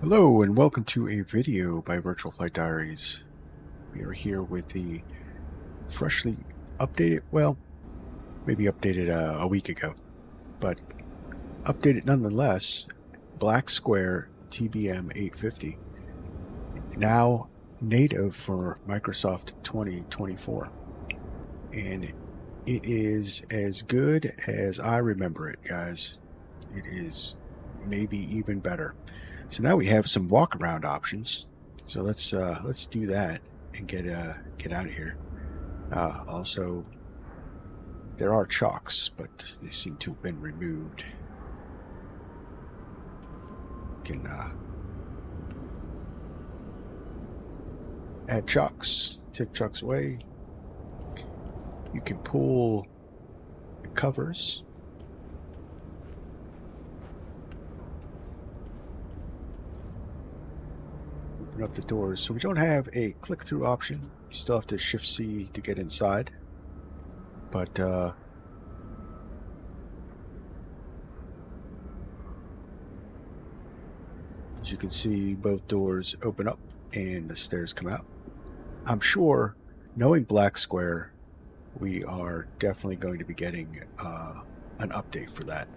Hello and welcome to a video by Virtual Flight Diaries. We are here with the freshly updated, well, maybe updated a week ago, but updated nonetheless, Black Square TBM 850, now native for Microsoft 2024. And it is as good as I remember it, guys. It is maybe even better. So now we have some walk-around options. So let's do that and get out of here. Also, there are chocks, but they seem to have been removed. You can add chocks, take chocks away. You can pull the covers. Up the doors, so we don't have a click-through option. You still have to shift C to get inside, but as you can see, both doors open up and the stairs come out. I'm sure, knowing Black Square, we are definitely going to be getting an update for that.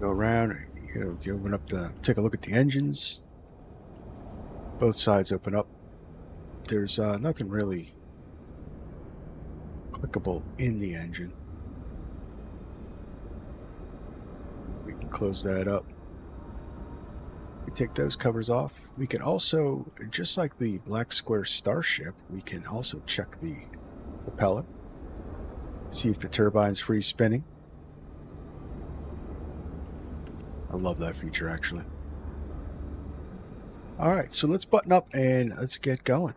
Go around, you open up take a look at the engines. Both sides open up. There's nothing really clickable in the engine. We can close that up. We take those covers off. We can also, just like the Black Square Starship, we can also check the propeller, see if the turbine's free spinning. I love that feature, actually. Alright, so let's button up and let's get going.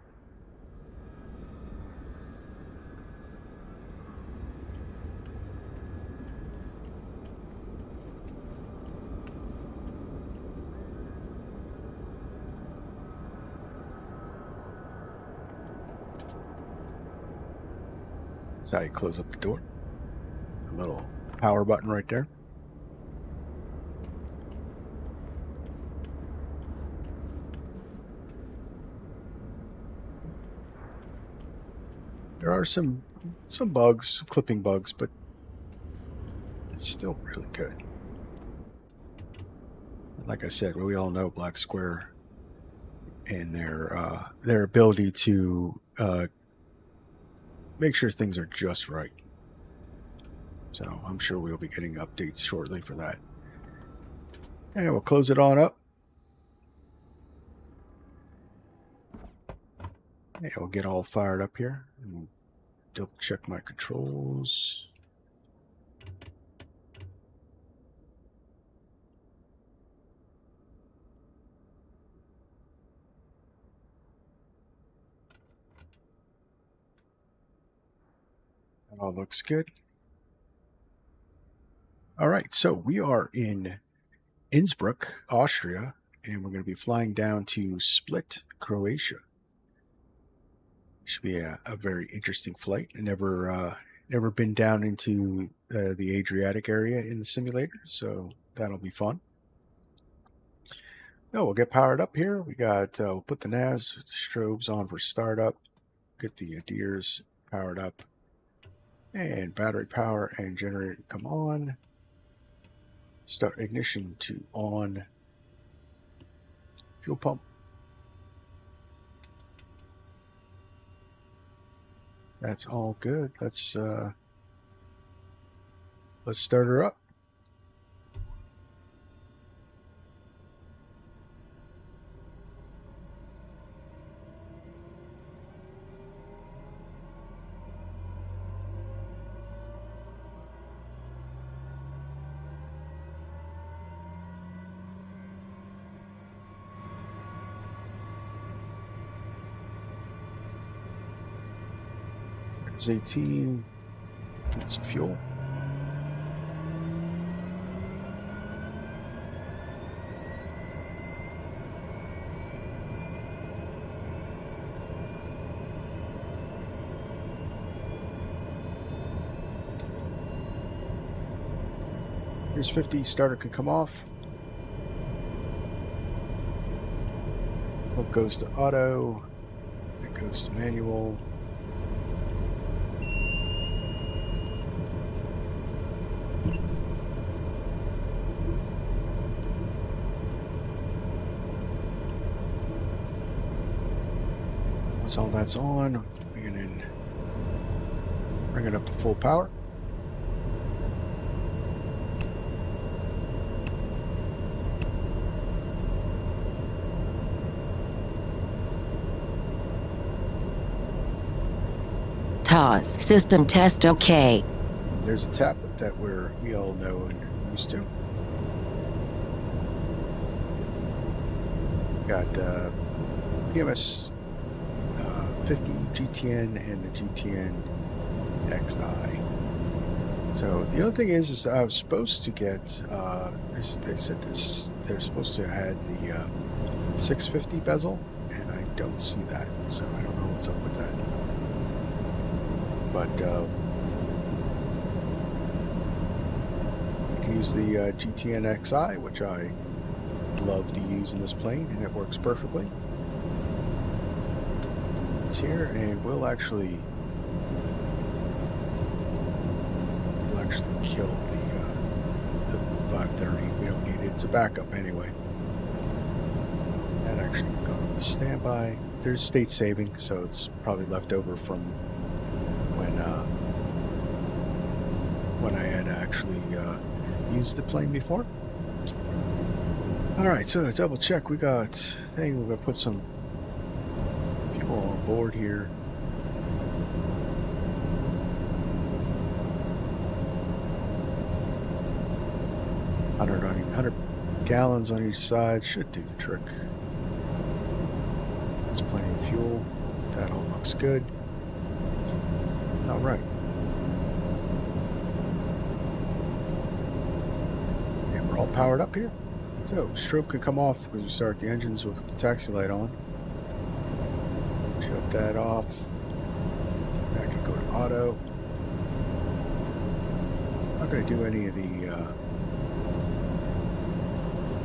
That's how you close up the door. A little power button right there. There are some bugs, some clipping bugs, but it's still really good. Like I said, we all know Black Square and their ability to make sure things are just right. So I'm sure we'll be getting updates shortly for that. And we'll close it on up. Yeah, we'll get all fired up here and double check my controls. That all looks good. All right, so we are in Innsbruck, Austria, and we're going to be flying down to Split, Croatia. Should be a very interesting flight. I never been down into the Adriatic area in the simulator, so that'll be fun. So we'll get powered up here. We got we'll put the NAS strobes on for startup. Get the Diaries powered up, and battery power and generator come on. Start ignition to on. Fuel pump. That's all good. Let's start her up. There's 18. Get some fuel. Here's 50, starter can come off. What goes to auto, it goes to manual. Once all that's on, we can then bring it up to full power. TOS system test OK. There's a tablet that we all know and used to. Got PMS 50 GTN and the GTN XI. So the other thing is I was supposed to get, they said this, they're supposed to add the 650 bezel, and I don't see that, so I don't know what's up with that. But you can use the GTN XI, which I love to use in this plane, and it works perfectly. It's here, and we'll actually kill the 530. We don't need it. It's a backup anyway. That actually can go to the standby. There's state saving, so it's probably left over from when I had actually used the plane before. All right, so to double check, we got we're gonna put some fuel on board here. I mean, 100 gallons on each side should do the trick. That's plenty of fuel. That all looks good. All right. And we're all powered up here. So strobe can come off because we start the engines with the taxi light on. Shut that off. That can go to auto. I'm not going to do any of the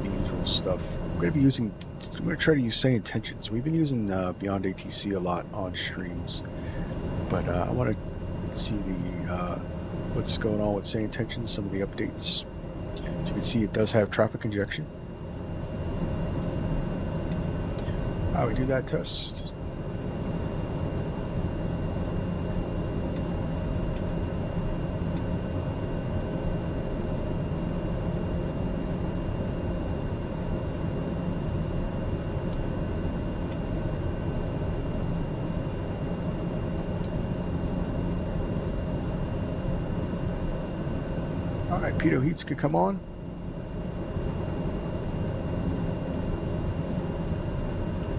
usual stuff. I'm going to try to use Say Intentions. We've been using Beyond ATC a lot on streams, but I want to see the what's going on with Say Intentions, some of the updates. As you can see, it does have traffic injection. How we do that test? Alright, pitot heats could come on.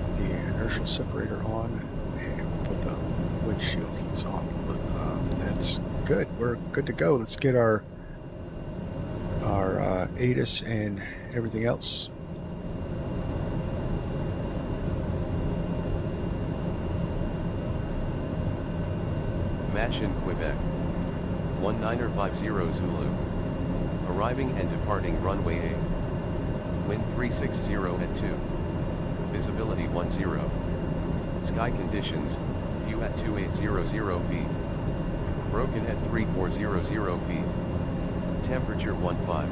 Put the inertial separator on, and we'll put the windshield heats on. That's good. We're good to go. Let's get our ATIS and everything else. Machin, Quebec. 1950 Zulu. Arriving and departing runway A. Wind 360 at 2. Visibility 10. Sky conditions, view at 2800 feet. Broken at 3400 feet. Temperature 15.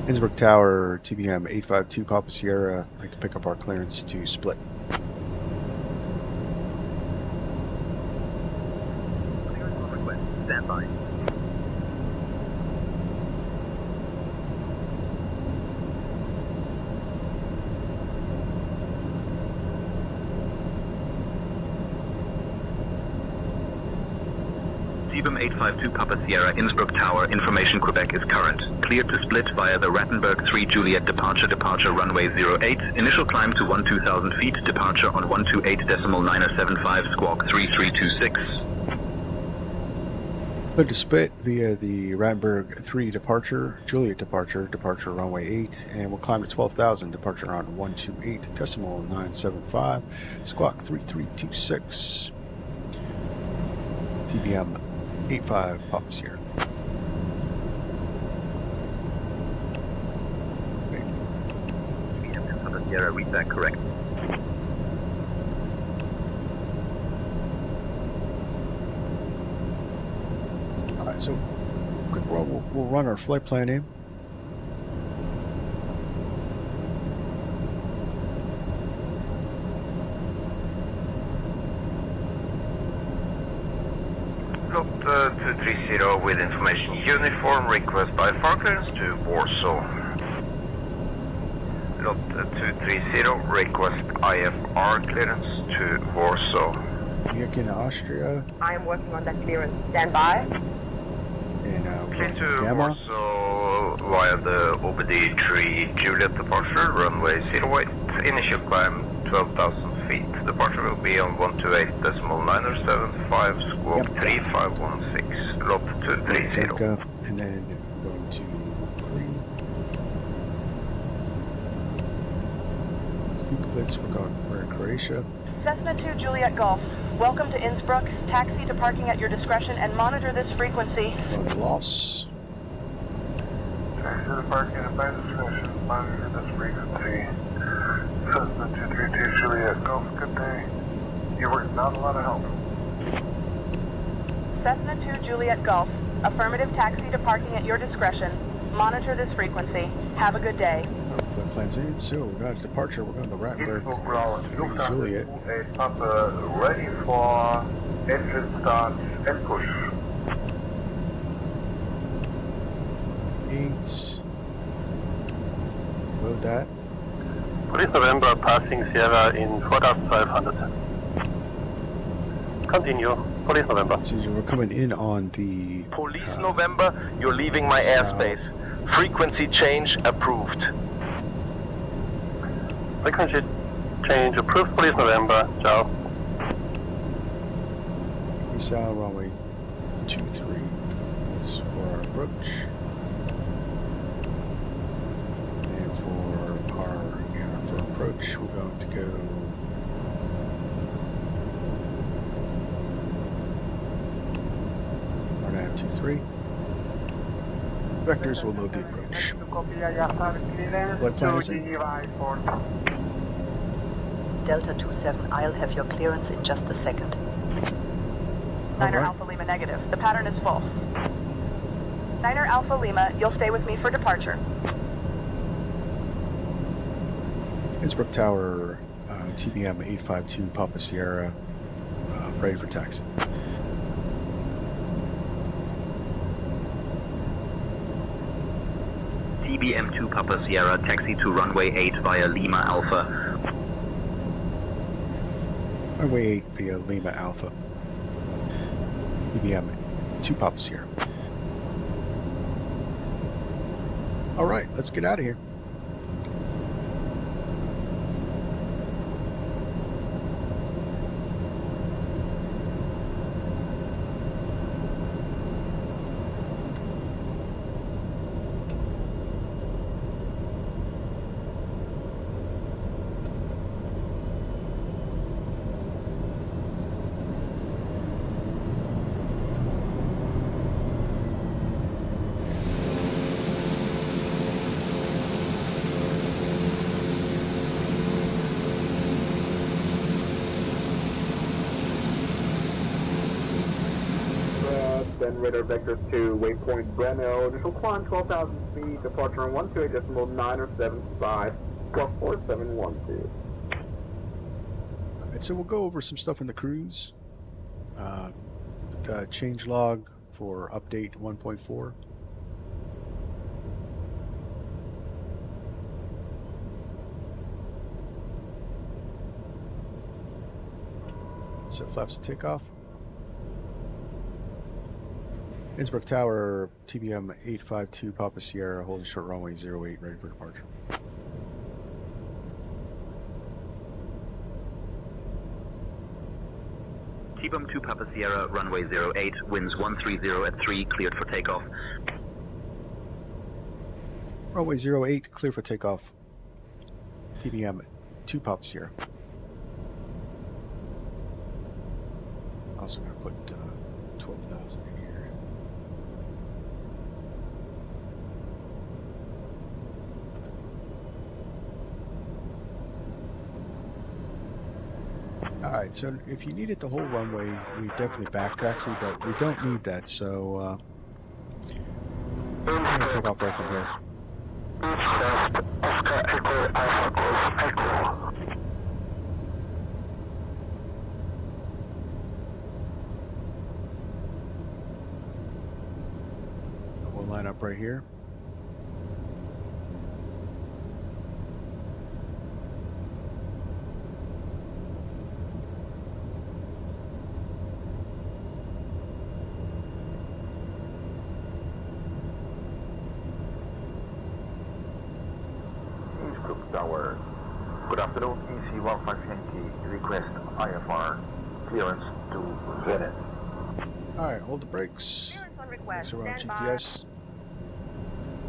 Innsbruck Tower, TBM 852 Papa Sierra. I'd like to pick up our clearance to split. Stand by. TBM 852 Papa Sierra, Innsbruck Tower, information Quebec is current. Cleared to split via the Rattenberg 3 Juliet departure runway 08, initial climb to 12,000 feet, departure on 128.975 squawk 3326. Good to split via the Rattenberg 3 Juliet departure runway 8, and we'll climb to 12,000, departure on 128.975 squawk 3326. TBM 85 Papa Sierra. TBM 2 Papa Sierra, read back correct. Alright, so quick roll, we'll run our flight plan in. Lot 230 with information uniform, request IFR clearance to Warsaw. Lot 230, request IFR clearance to Warsaw. Munich in Austria I am working on that clearance. Stand by. and Clear to Gamma. Warsaw via the OBD 3 Juliet departure, runway 08, initial climb 12,000 feet. Departure will be on 128.975, squawk Yep. 3516, lot 230. Tanka, and then going to green. We're in Croatia. Cessna 2 Juliet Golf. Welcome to Innsbruck. Taxi to parking at your discretion and monitor this frequency. On loss. Taxi to parking at my discretion, monitor this frequency. Cessna 232 Juliet Golf, good day. You were not a lot of help. Cessna 2 Juliet Golf. Affirmative taxi to parking at your discretion. Monitor this frequency. Have a good day. Flight plans in. So we got a departure. We're going to Rattenberg. Innsbruck ground, 3 Juliet. Papa, ready for engine start and push. 8. Load that. Police November passing Sierra in 4500. Continue. Police November. So we're coming in on the Police November, you're leaving my airspace. Frequency change approved. Frequency change approved. Police November. Ciao. South runway 23 is for our approach. And for approach, we're going to go RNAV 23. Vectors will load the approach. Flight plan is in. Delta 27, I'll have your clearance in just a second. Niner Alright. Alpha Lima negative. The pattern is full. Niner Alpha Lima, you'll stay with me for departure. Innsbruck Tower, TBM 852 Papa Sierra, ready for taxi. TBM 2 Papa Sierra, taxi to runway 8 via Lima Alpha. Runway 8 via Lima Alpha. TBM 2 Papa Sierra. Alright, let's get out of here. Then radar vector to waypoint Breno, initial climb 12,000 feet, departure on 128.975, 4712. Alright, so we'll go over some stuff in the cruise. The change log for update 1.4. So flaps to takeoff. Innsbruck Tower, TBM 852 Papa Sierra, holding short runway 08, ready for departure. TBM 2 Papa Sierra, runway 08, winds 130 at 3, cleared for takeoff. Runway 08, clear for takeoff. TBM 2 Papa Sierra. Also going to put Alright, so if you needed the whole runway, we definitely back taxi, but we don't need that, so I'm going to take off right from here. We'll line up right here. Innsbruck Tower. Good afternoon, EC15 Yankee. Request IFR clearance to Zenith. Alright, hold the brakes. Clearance on request. Mix around Stand by. GPS.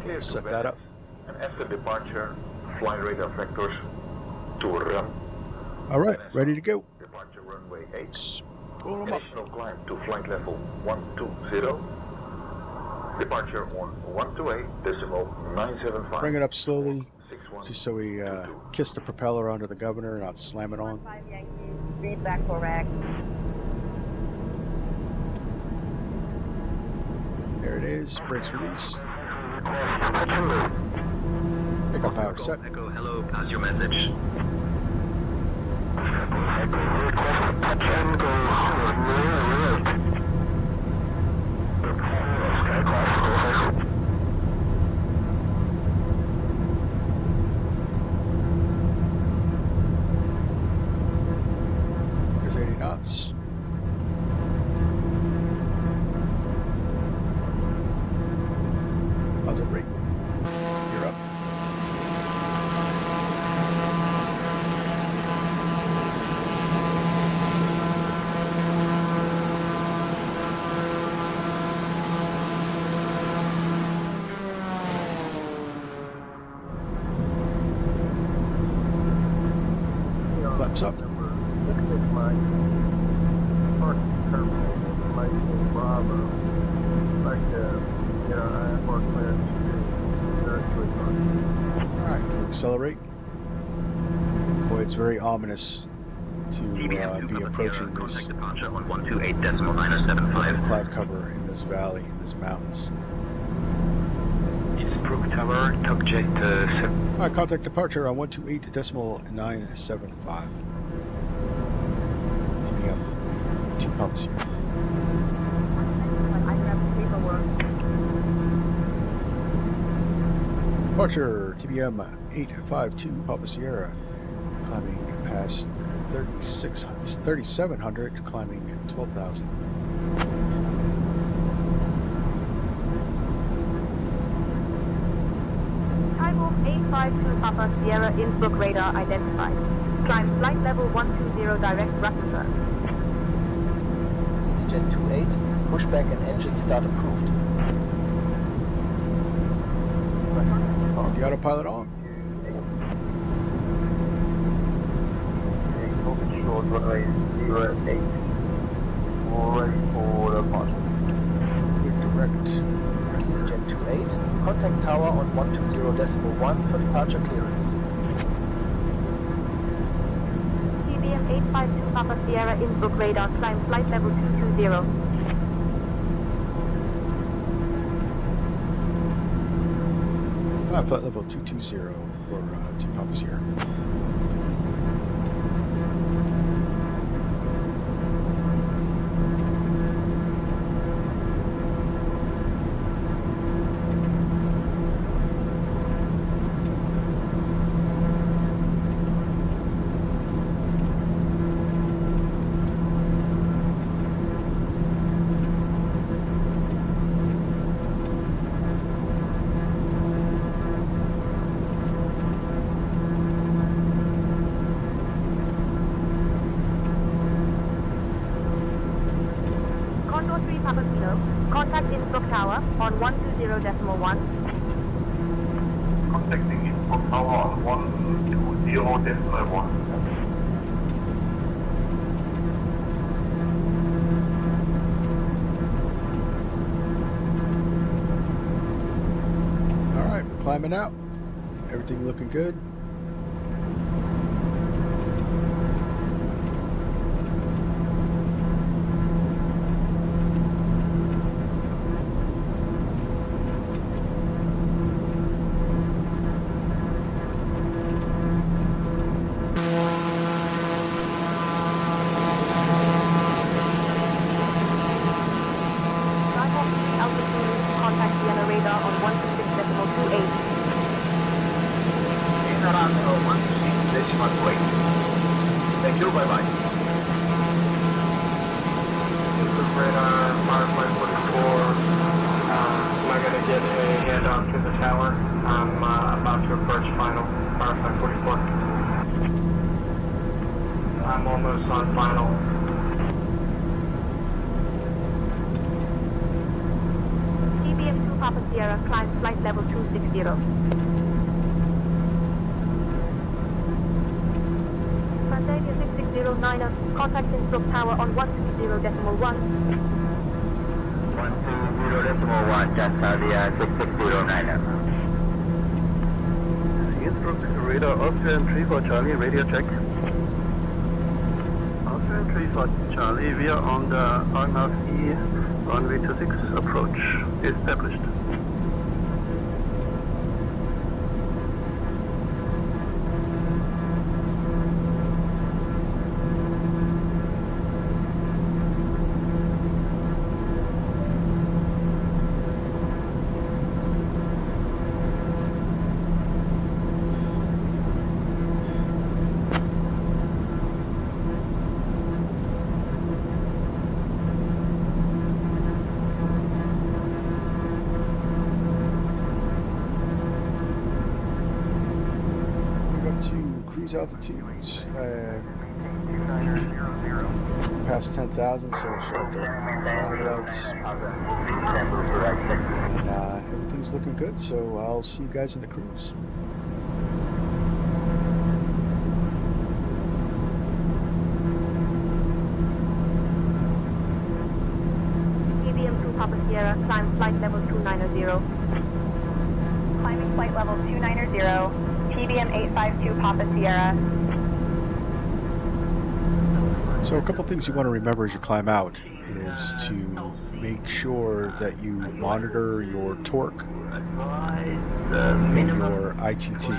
Clear to Set Zenith. that up. And after departure, fly radar vectors to run. Alright, ready to go. Departure runway 8. Pull them up. Additional climb to flight level 120. Departure on 128.975. Bring it up slowly, 61. just so we kiss the propeller onto the governor and not slam it on. 5 Yankee. Read back correct. There it is. Brakes release. Pick up power set. Echo, hello, pass your message. There's 80 knots. How's it rate? You're up. Flaps up. Alright, accelerate. Boy, it's very ominous to be approaching this Departure on 128.975. cloud cover in this valley, in these mountains. Innsbruck Tower, subject 7. Alright, contact departure on 128.975. TBM. 2 pumps here. I grab the paperwork. Departure TBM 852 Papa Sierra, climbing past 3,700, climbing 12,000. Skywarp 852 Papa Sierra Innsbruck radar identified. Climb flight level 120 direct Rattenberg. EasyJet 28, pushback and engine start approved. Get the autopilot on. Short runway 08. Ready for departure. Clear direct. EasyJet 28, contact tower on 120.1 for departure clearance. TBM 852 Papa Sierra Innsbruck radar. Climb flight level 220. Flight level 220 for 2 Papa Sierra. Condor 3 Papa Kilo. Contact Innsbruck Tower on 120.1. Contacting Innsbruck Tower on 120.1. Alright, we're climbing out. Everything looking good. radar on 126.28. In around 126.28. Thank you, bye-bye. Innsbruck radar, Firefly 44. Am I going to get a handoff to the tower? I'm about to approach final, Firefly 44. I'm almost on final. TBM 2 Papa Sierra, climb flight level 260. Tanzania 6609, contact Innsbruck Tower on 120.1. 120.1, Tanzania 6609. Innsbruck radar Austrian 3 for Charlie, radio check. Austrian 3 for Charlie, we are on the RNAV runway 26 approach established. Altitudes past 10,000, so we'll shut the landing lights, and everything's looking good, so I'll see you guys in the cruise. TBM 2 Papa Sierra, climb flight level 290. Climbing flight level 290. TBM 852 Papa Sierra. So a couple things you want to remember as you climb out is to make sure that you monitor your torque and your ITT.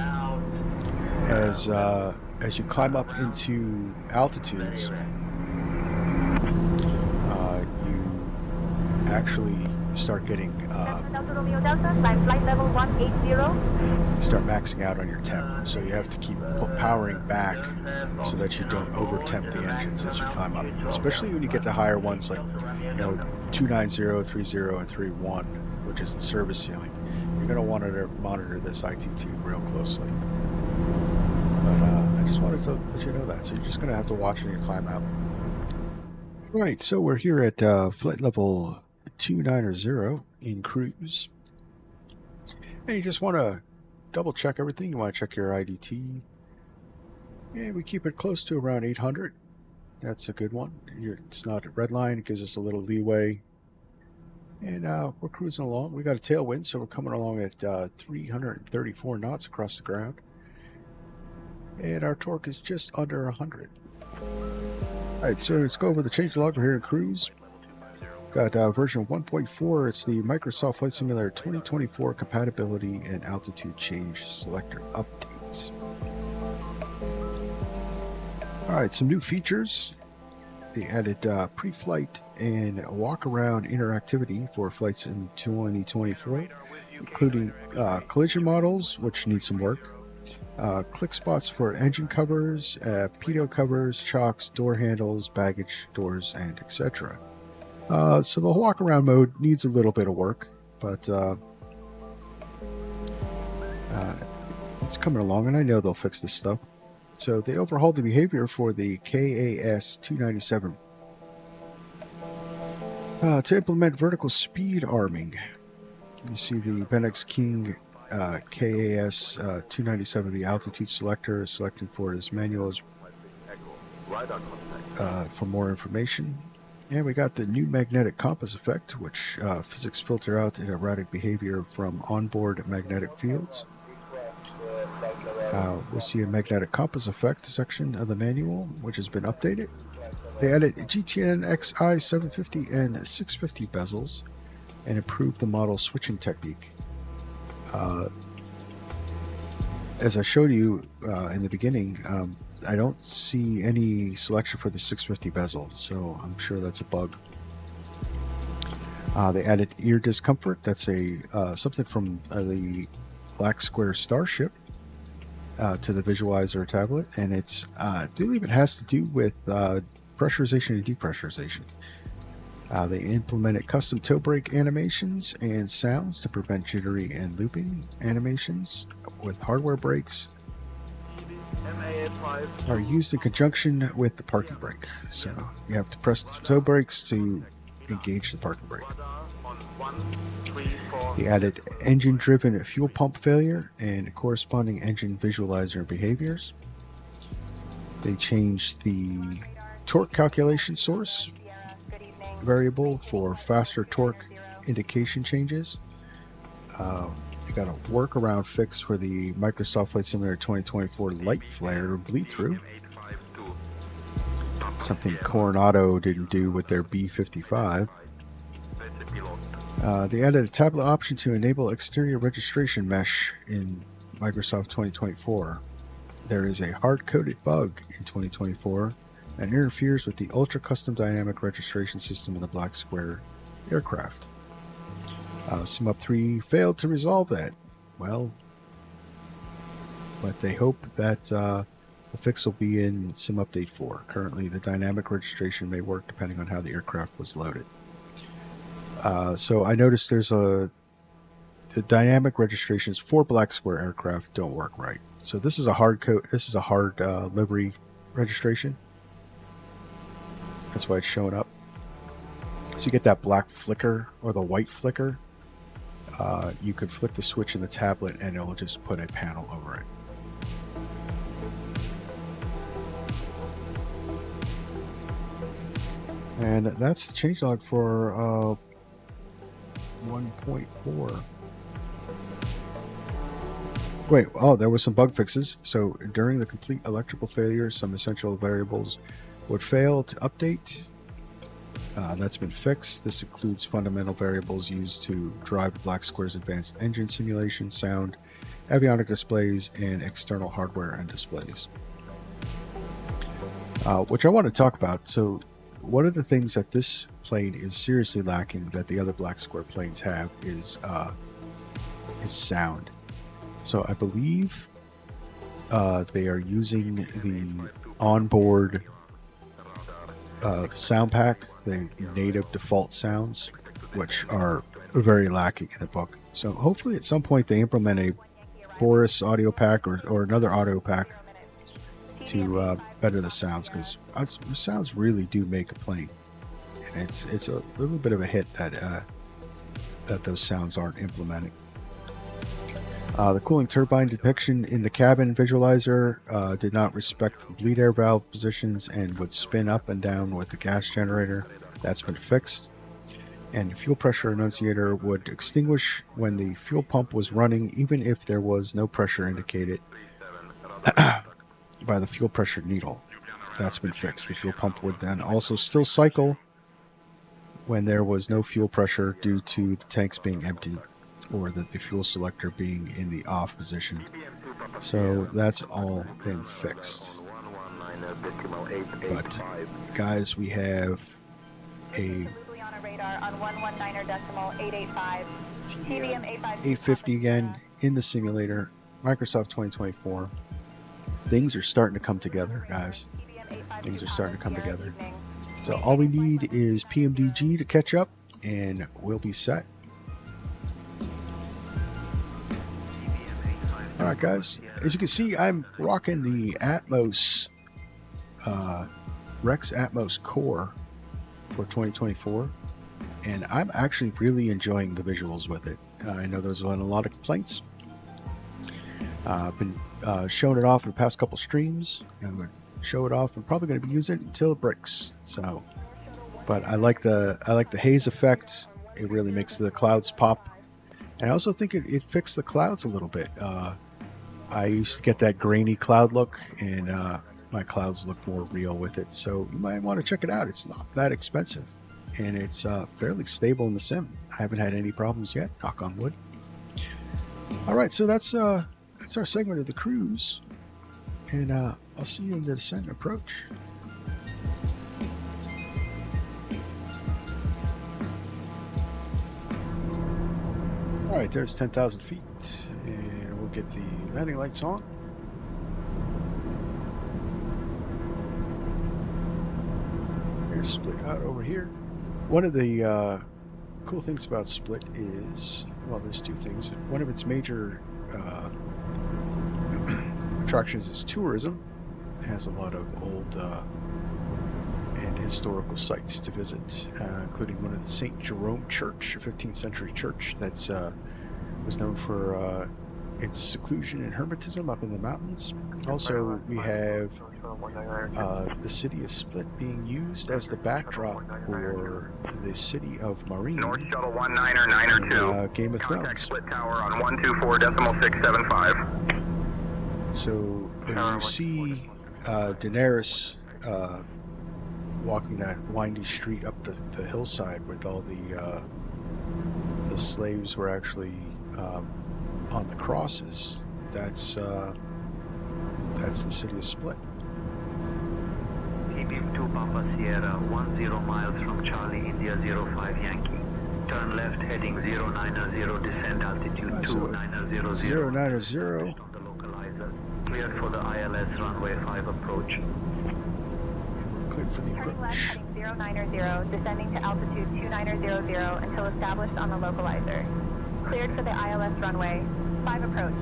As you climb up into altitudes, you actually start getting Flight level 180. you start maxing out on your temp, so you have to keep powering back so that you don't over temp the engines as you climb up, especially when you get to higher ones like 290, 30, and 31, which is the service ceiling. You're going to want to monitor this ITT real closely. But I just wanted to let you know that, so you're just going to have to watch when you climb out. Right, so we're here at flight level 290 in cruise, and you just want to double check everything. You want to check your IDT, and we keep it close to around 800. That's a good one. It's not a red line, it gives us a little leeway, and we're cruising along. We got a tailwind, so we're coming along at 334 knots across the ground, and our torque is just under 100. Alright, so let's go over the changelog. We're here in cruise. Got version 1.4. It's the Microsoft Flight Simulator 2024 compatibility and altitude change selector updates. Alright, some new features. They added pre-flight and walk-around interactivity for flights in 2024, including collision models, which need some work. Click spots for engine covers, pitot covers, chocks, door handles, baggage doors, and etc. So the walk-around mode needs a little bit of work, but it's coming along, and I know they'll fix this stuff. So they overhauled the behavior for the KAS 297 to implement vertical speed arming. You see the Benex King KAS 297, the altitude selector, selecting for this manual for more information. And we got the new magnetic compass effect, which physics filter out erratic behavior from onboard magnetic fields. We'll see a magnetic compass effect section of the manual, which has been updated. They added GTN XI 750 and 650 bezels and improved the model switching technique. As I showed you in the beginning, I don't see any selection for the 650 bezel, so I'm sure that's a bug. They added ear discomfort. That's something from the Black Square Starship to the visualizer tablet, and it's I believe it has to do with pressurization and depressurization. They implemented custom toe brake animations and sounds to prevent jittery and looping animations with hardware brakes. Are used in conjunction with the parking brake. So you have to press the toe brakes to engage the parking brake. They added engine-driven fuel pump failure and corresponding engine visualizer behaviors. They changed the torque calculation source variable for faster torque indication changes. They got a workaround fix for the Microsoft Flight Simulator 2024 light flare bleed through. Something Coronado didn't do with their B55. They added a tablet option to enable exterior registration mesh in Microsoft 2024. There is a hard-coded bug in 2024 that interferes with the ultra custom dynamic registration system of the Black Square aircraft. SimUp 3 failed to resolve that. Well, but they hope that the fix will be in Sim Update 4. Currently, the dynamic registration may work depending on how the aircraft was loaded. So I noticed the dynamic registrations for Black Square aircraft don't work right. So this is a hard code. This is a hard livery registration. That's why it's showing up. So you get that black flicker or the white flicker. You could flick the switch in the tablet and it will just put a panel over it. And that's the changelog for 1.4. Wait, oh, there was some bug fixes. So during the complete electrical failure, some essential variables would fail to update. That's been fixed. This includes fundamental variables used to drive the Black Square's advanced engine simulation, sound, avionic displays, and external hardware and displays. Which I want to talk about. So one of the things that this plane is seriously lacking that the other Black Square planes have is sound. So I believe they are using the onboard sound pack, the native default sounds, which are very lacking in the book. So hopefully at some point they implement a Boris audio pack or another audio pack to better the sounds, because the sounds really do make a plane, and it's a little bit of a hit that those sounds aren't implemented. The cooling turbine depiction in the cabin visualizer did not respect the bleed air valve positions and would spin up and down with the gas generator. That's been fixed. And the fuel pressure annunciator would extinguish when the fuel pump was running, even if there was no pressure indicated by the fuel pressure needle. That's been fixed. The fuel pump would then also still cycle when there was no fuel pressure due to the tanks being empty, or the fuel selector being in the off position. So that's all been fixed. But guys, we have a TBM 850 again in the simulator, Microsoft 2024. Things are starting to come together, guys. Things are starting to come together. So all we need is PMDG to catch up and we'll be set. Alright guys, as you can see, I'm rocking the Atmos Rex Atmos Core for 2024, and I'm actually really enjoying the visuals with it. I know there's been a lot of complaints. I've been showing it off in the past couple streams. I'm going to show it off. I'm probably going to be using it until it breaks. So, but I like the haze effect. It really makes the clouds pop. And I also think it fixed the clouds a little bit. I used to get that grainy cloud look, and my clouds look more real with it. So you might want to check it out. It's not that expensive, and it's fairly stable in the sim. I haven't had any problems yet, knock on wood. All right, so that's our segment of the cruise, and I'll see you in the descent and approach. Alright, there's 10,000 feet, and we'll get the landing lights on. Here's Split out over here. One of the cool things about Split is, well, there's two things. One of its major attractions is tourism. It has a lot of old and historical sites to visit, including one of the St. Jerome Church, a 15th century church that's was known for its seclusion and hermetism up in the mountains. Also, we have the city of Split being used as the backdrop for the city of Marine North Shuttle 199er in Game of Contact Thrones. split tower on 124.675. So when you see Daenerys walking that windy street up the hillside with all the slaves were actually on the crosses, that's the city of Split. TBM 2 Papa Sierra, 10 miles from Charlie, India 05 Yankee. Turn left heading 090, descend altitude 2900. 090. Cleared for the ILS runway 5 approach. Cleared for the Turning left approach. heading 090, descending to altitude 2900 until established on the localizer. Cleared for the ILS runway 5 approach.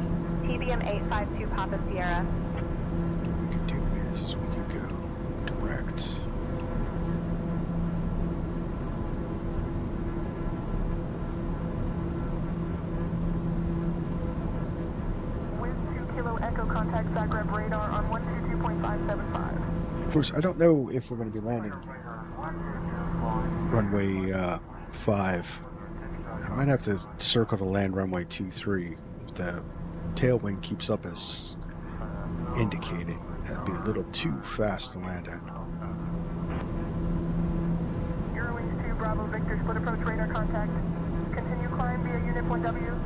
TBM 852 Papa Sierra. What we can do is we can go direct. Wind 2 Kilo Echo contact Zagreb radar on 122.575. Of course, I don't know if we're going to be landing runway 5. I might have to circle to land runway 23 if the tailwind keeps up as indicated. That'd be a little too fast to land at. Eurowings 2 Bravo Victor split approach radar contact. Continue climb via unit 1W.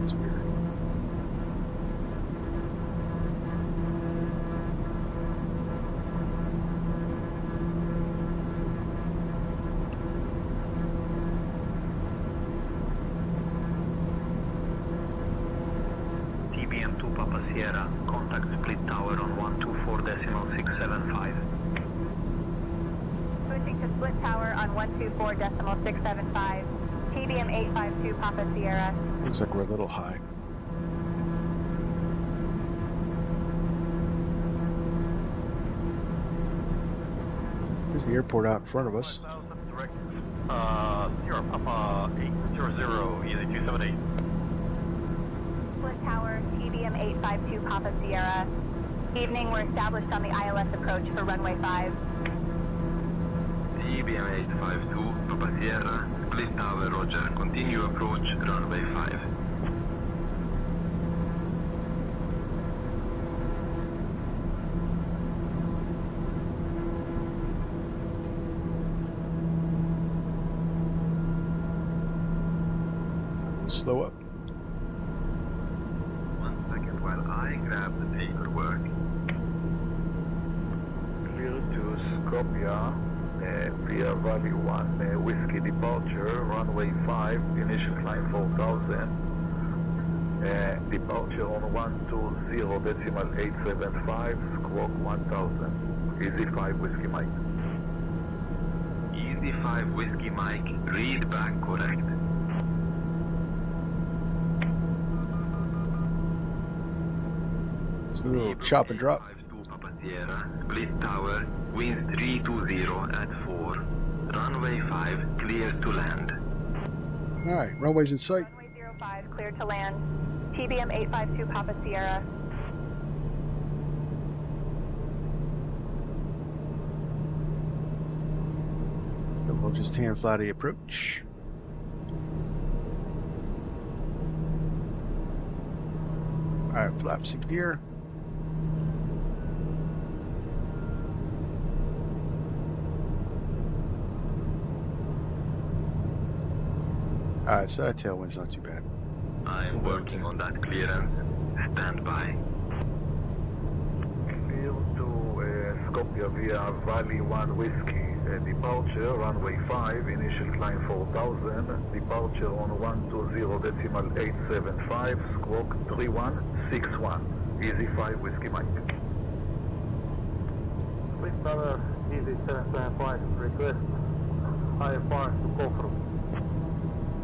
It's weird. TBM 2 Papa Sierra, contact split tower on 124.675. Switching to split tower on 124.675. TBM 852 Papa Sierra. Looks like we're a little high. Here's the airport out in front of us. Sierra Papa 800, easy 278. Split tower, TBM 852 Papa Sierra. Evening, we're established on the ILS approach for runway 5. TBM 852 Papa Sierra, split tower, roger. Continue approach, runway 5. Slow up. 1 second while I grab the paperwork. Clear to Skopje via Valley 1 Whiskey departure, runway 5, initial climb 4000. Departure on 120.875, squawk 1000. Easy 5 Whiskey Mike. Easy 5 Whiskey Mike, read back correct. It's a little chop and drop. 852 Papa Sierra, split tower, wind 320 at 4. Runway 5, clear to land. Alright, runway's in sight. Runway 05, clear to land. TBM 852 Papa Sierra. And we'll just hand fly the approach. Alright, flaps in gear. Alright, so that tailwind's not too bad. I'm working on that clearance. Stand by. Field to Skopje via Valley 1 Whiskey. Departure, runway 5, initial climb 4000, departure on 120.875, squawk 3161, easy 5 Whiskey Mike. Please Tower, easy 775, request higher park to go through.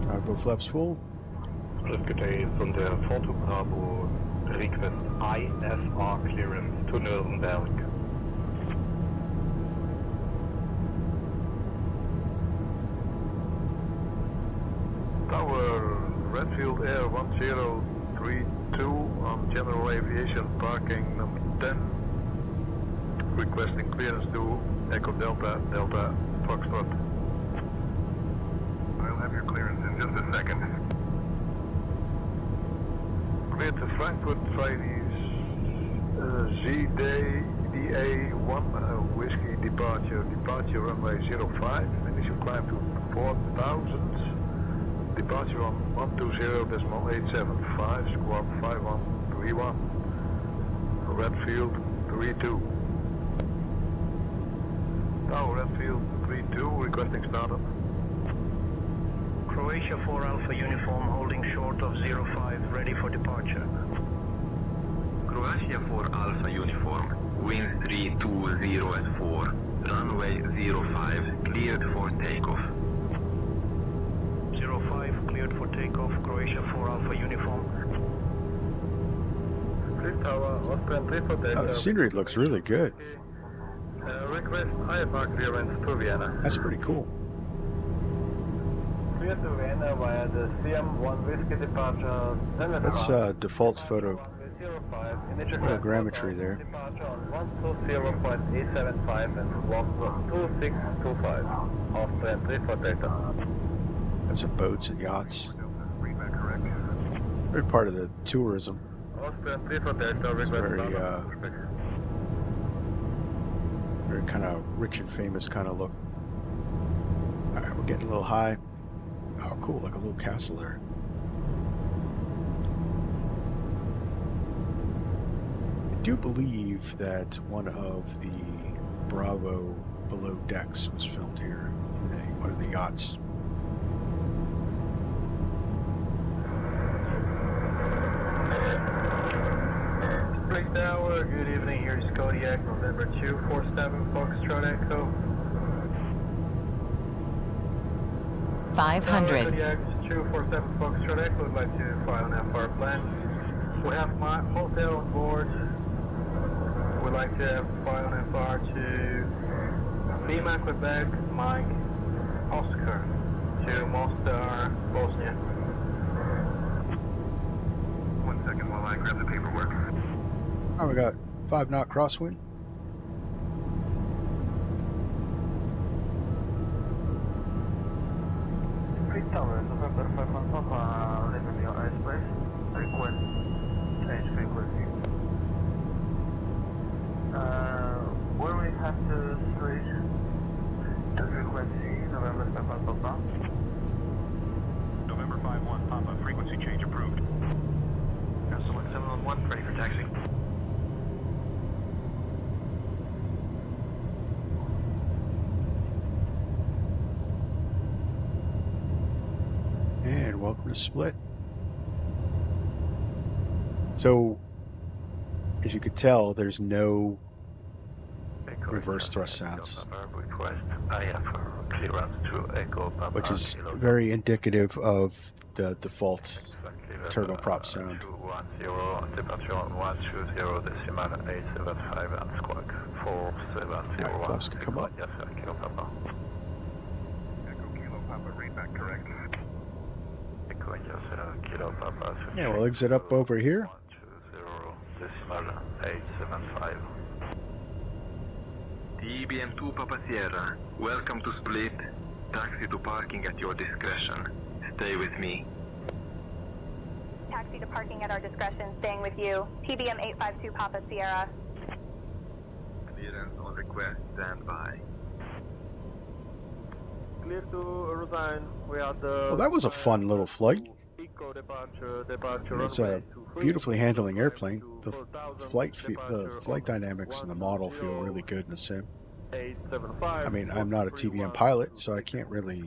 Alright, both flaps full. Good day, von der Foto Bravo, request IFR clearance to Nuremberg. Tower, Redfield Air 1032 on general aviation parking number 10. Requesting clearance to Echo Delta, Delta Foxtrot. I'll have your clearance in just a second. Clear to Frankfurt Chinese ZDA1 Whiskey departure runway 05, initial climb to 4000. Departure on 120.875, squawk 5131, Redfield 32. Tower Redfield 32, requesting startup. Croatia 4 Alpha Uniform holding short of 05, ready for departure. Croatia 4 Alpha Uniform, wind 320 at 4, runway 05, cleared for takeoff. 05, cleared for takeoff, Croatia 4 Alpha Uniform. Please Tower, Austrian 3 for Oh, the scenery looks really good. Request higher park clearance to Vienna. That's pretty cool. Clear to Vienna via the CM1 Whiskey departure. That's default photogrammetry there. Departure on 120.875 and walk 2625. Austrian 3 for Delta. That's some boats and yachts. Very part of the tourism. Austrian 3 for Delta, It's request very kind of rich and famous kind of look. Alright, we're getting a little high. Oh, cool, like a little castle there. I do believe that one of the Bravo below decks was filmed here in one of the yachts. Break Tower, good evening, here's Kodiak, November 247, Foxtrot Echo. 500. Kodiak 247, Foxtrot Echo, would like to file an FR plan. We have my hotel on board. We'd like to file an FR to Lima, Quebec, Mike, Oscar, to Mostar, Bosnia. 1 second while I grab the paperwork. Oh, we got 5 knot crosswind. Street Tower, November 5 Papa, leaving your airspace. Request change frequency. Where we have to switch the frequency, November 5 Papa. November 5-1, Papa, frequency change approved. Select 711, ready for taxi. And welcome to Split. So, as you could tell, there's no reverse thrust sounds, request IFR clearance to Echo Papa, which is very indicative of the default turboprop sound. 210, departure on 120.875 and squawk 4701. Alright, flaps can come up. Yes, sir, Kilo Papa. Echo Kilo Papa, read back correct. Echo, yes, sir, Kilo Papa. Yeah, we'll exit up over here. 120.875. TBM 2 Papa Sierra, welcome to Split. Taxi to parking at your discretion. Stay with me. Taxi to parking at our discretion, staying with you. TBM 852 Papa Sierra. Clearance on request, stand by. clear to resign. We are the Well, that was a fun little flight. Eco departure It's a beautifully handling airplane. The flight dynamics and the model feel really good in the sim. I mean, I'm not a TBM pilot, so I can't really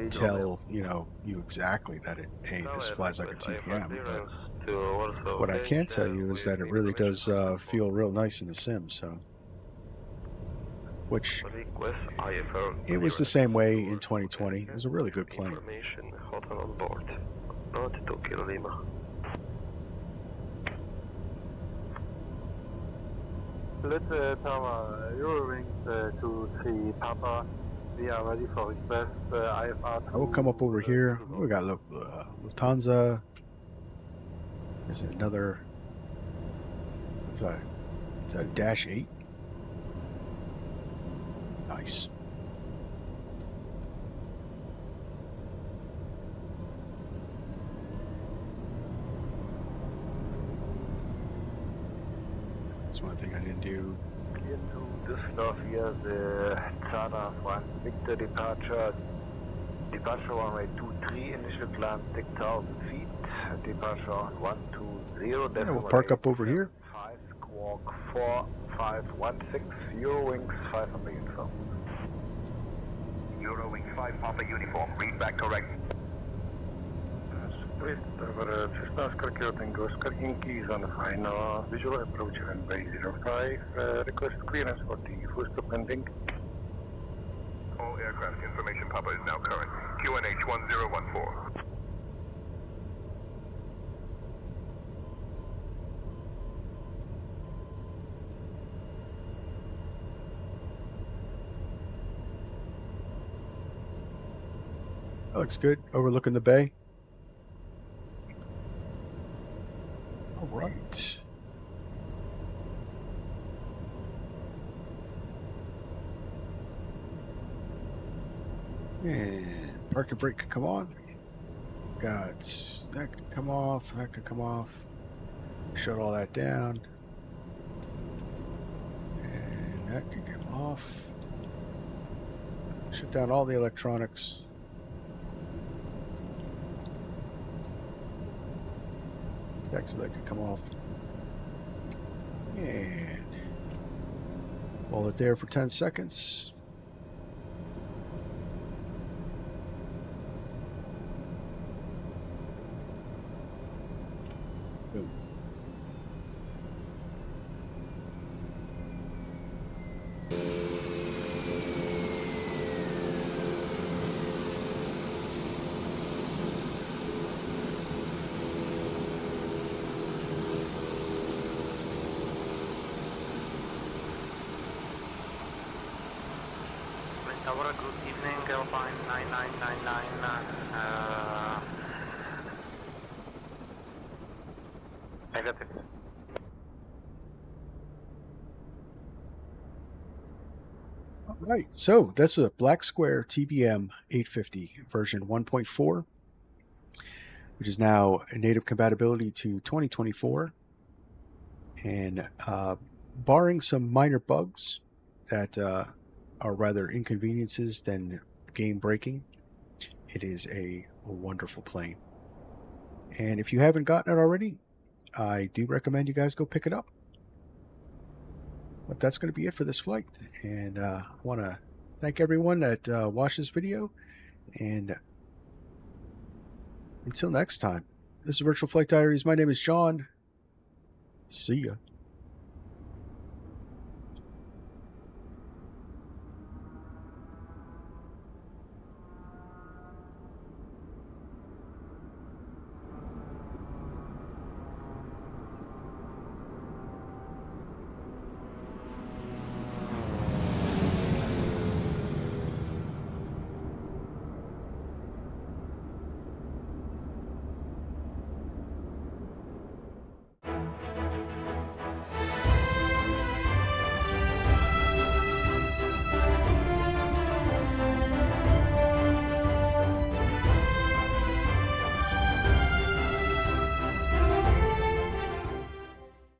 tell, you exactly that this flies like a TBM, but what I can tell you is that it really does feel real nice in the sim, so. Which, it was the same way in 2020. It was a really good plane. Let's Tower, Eurowings 23 Papa. We are ready for request. IFR. I will come up over here. We got Lufthansa. There's another. What's that? Is that a Dash 8? Nice. That's one thing I didn't do. Clear to Düsseldorf here, the Zana 1 Victor departure. Departure runway 23, initial climb 6,000 feet. Departure on 120. Yeah, we'll park up over here. 5 squawk 4516, Eurowings 5 on the uniform. Eurowings 5 Papa uniform, read back correct. With our Cessna Oscar Kilo Tango Oscar Yankee is on the final visual approach runway 05. Request clearance for the first stop landing. All aircraft information Papa is now current. QNH 1014. That looks good. Overlooking the bay. All right. And park and brake can come on. Got that could come off. That could come off. Shut all that down. And that could come off. Shut down all the electronics. So that could come off. And hold it there for 10 seconds. Boom. Tower, good evening, Alpine 9999, negative. All right, so that's a Black Square TBM 850 version 1.4, which is now native compatibility to 2024, and barring some minor bugs that are rather inconveniences than game breaking, it is a wonderful plane. And if you haven't gotten it already, I do recommend you guys go pick it up. But that's going to be it for this flight, and I want to thank everyone that watched this video, and until next time, this is Virtual Flight Diaries. My name is John. See ya.